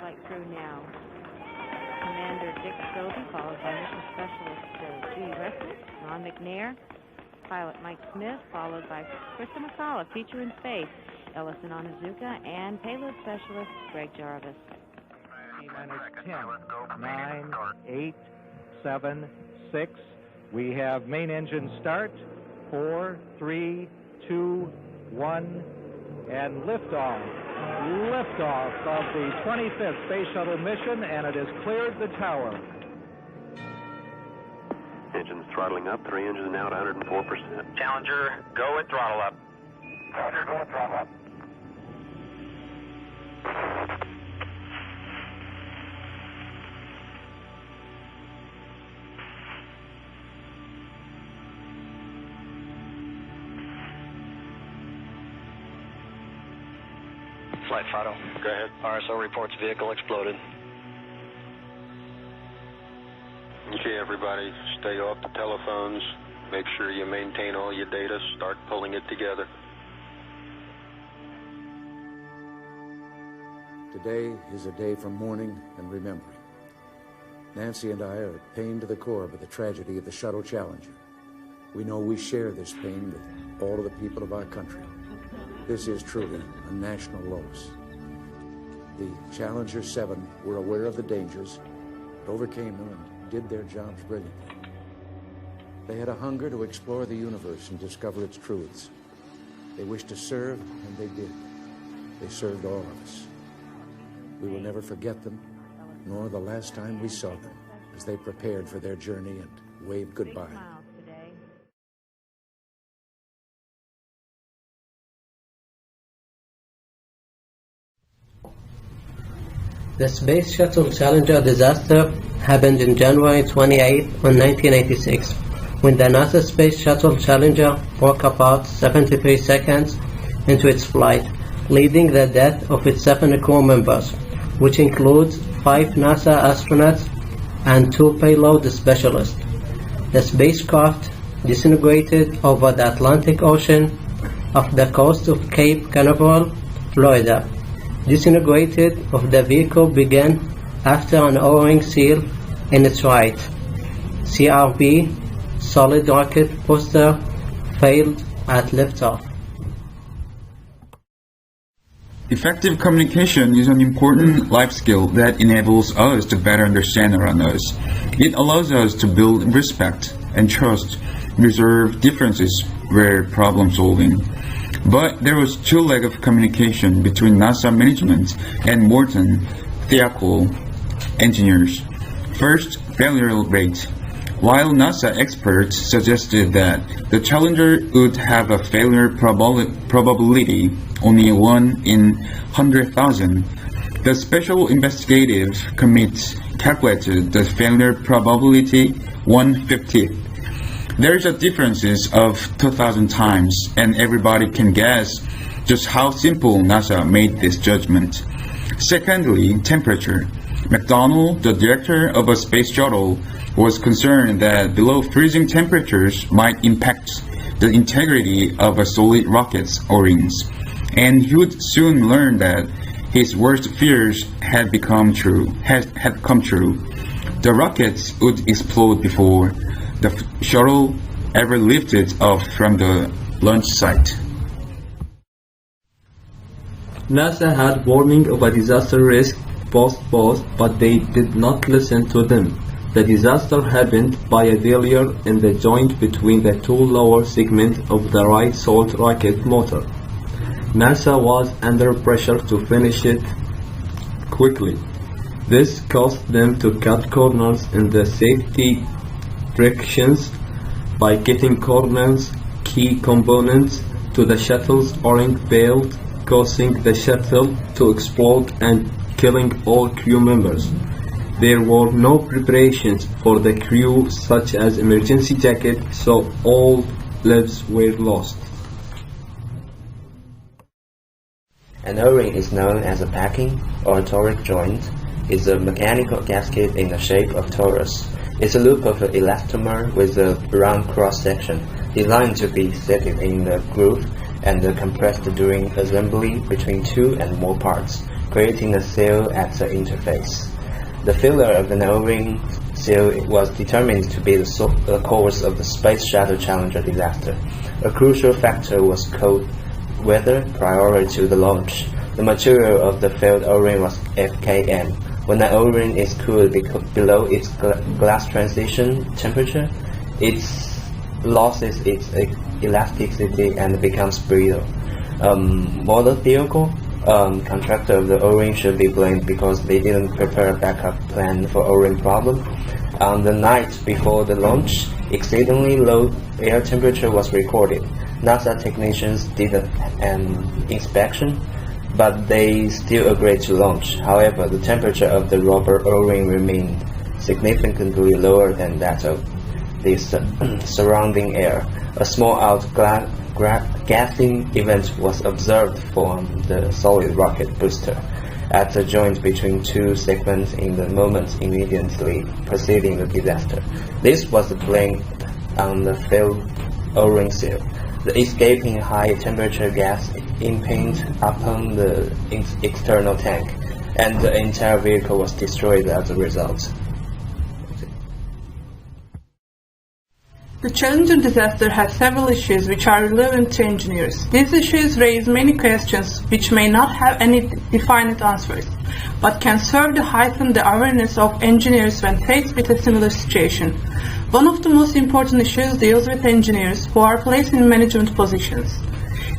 flight crew now. Commander Dick Scobie, followed by Mission Specialist Judy Weston, Ron McNair, pilot Mike Smith, followed by Krista McCullough, feature in space, Ellison Onizuka, and payload specialist Greg Jarvis. Minus 10, 9, 8, 7, 6. We have main engine start. 4, 3, 2, 1, and liftoff. Liftoff of the 25th Space Shuttle mission, and it has cleared the tower. Engines throttling up. 3 engines now at 104%. Challenger, go with throttle up. Challenger, go with throttle up. Flight Fido. Go ahead. RSO reports vehicle exploded. Okay, everybody, stay off the telephones. Make sure you maintain all your data. Start pulling it together. Today is a day for mourning and remembering. Nancy and I are pained to the core by the tragedy of the Shuttle Challenger. We know we share this pain with all of the people of our country. This is truly a national loss. The Challenger 7 were aware of the dangers, overcame them, and did their jobs brilliantly. They had a hunger to explore the universe and discover its truths. They wished to serve, and they did. They served all of us. We will never forget them, nor the last time we saw them, as they prepared for their journey and waved goodbye. The Space Shuttle Challenger disaster happened in January 28, 1986, when the NASA Space Shuttle Challenger broke apart 73 seconds into its flight, leading the death of its 7 crew members, which includes 5 NASA astronauts and 2 payload specialists. The spacecraft disintegrated over the Atlantic Ocean off the coast of Cape Canaveral, Florida. Disintegrated of the vehicle began after an O-ring seal in its right. CRB, solid rocket booster, failed at liftoff. Effective communication is an important life skill that enables us to better understand around us. It allows us to build respect and trust, resolve differences where problem solving. But there was 2 legs of communication between NASA management and Morton Thiakul engineers. First, failure rate. While NASA experts suggested that the Challenger would have a failure probability only 1 in 100,000, the Special Investigative Committee calculated the failure probability 1/50. There is a difference of 2,000 times, and everybody can guess just how simple NASA made this judgment. Secondly, temperature. McDonnell, the director of a space shuttle, was concerned that below freezing temperatures might impact the integrity of a solid rocket's O-rings, and he would soon learn that his worst fears had come true. The rockets would explode before the shuttle ever lifted off from the launch site. NASA had warning of a disaster risk post, but they did not listen to them. The disaster happened by a failure in the joint between the 2 lower segments of the right salt rocket motor. NASA was under pressure to finish it quickly. This caused them to cut corners in the safety frictions by getting corners key components to the shuttle's O-ring failed, causing the shuttle to explode and killing all crew members. There were no preparations for the crew such as emergency jackets, so all lives were lost. An O-ring is known as a packing or a toric joint. It's a mechanical gasket in the shape of torus. It's a loop of an elastomer with a round cross-section, designed to be fitted in the groove and compressed during assembly between two and more parts, creating a seal at the interface. The failure of an O-ring seal was determined to be the cause of the Space Shuttle Challenger disaster. A crucial factor was cold weather prior to the launch. The material of the failed O-ring was FKM. When the O-ring is cooled below its glass transition temperature, it loses its elasticity and becomes brittle. Model vehicle contractor of the O-ring should be blamed because they didn't prepare a backup plan for O-ring problem. On the night before the launch, exceedingly low air temperature was recorded. NASA technicians did an inspection, but they still agreed to launch. However, the temperature of the rubber O-ring remained significantly lower than that of the surrounding air. A small gassing event was observed from the solid rocket booster at the joint between two segments in the moments immediately preceding the disaster. This was blamed on the failed O-ring seal. The escaping high-temperature gas impinged upon the external tank, and the entire vehicle was destroyed as a result. The Challenger disaster has several issues which are relevant to engineers. These issues raise many questions which may not have any definite answers, but can serve to heighten the awareness of engineers when faced with a similar situation. One of the most important issues deals with engineers who are placed in management positions.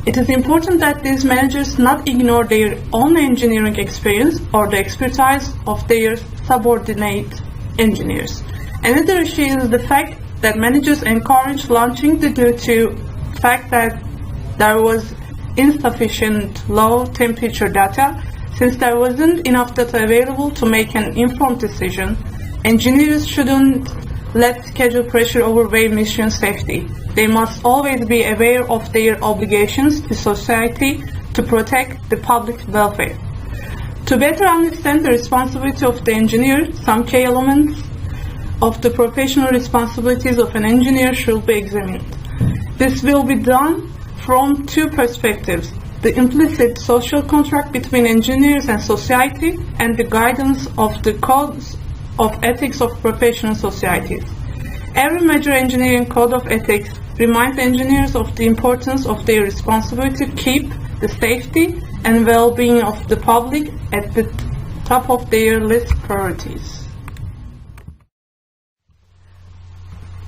It is important that these managers not ignore their own engineering experience or the expertise of their subordinate engineers. Another issue is the fact that managers encourage launching due to the fact that there was insufficient low temperature data. Since there wasn't enough data available to make an informed decision, engineers shouldn't let schedule pressure overweigh mission safety. They must always be aware of their obligations to society to protect the public welfare. To better understand the responsibility of the engineer, some key elements of the professional responsibilities of an engineer should be examined. This will be done from two perspectives: the implicit social contract between engineers and society, and the guidance of the codes of ethics of professional societies. Every major engineering code of ethics reminds engineers of the importance of their responsibility to keep the safety and well-being of the public at the top of their list priorities.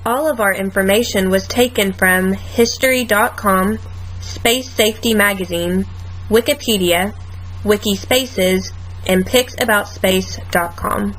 All of our information was taken from History.com, Space Safety Magazine, Wikipedia, Wikispaces, and PicsAboutSpace.com.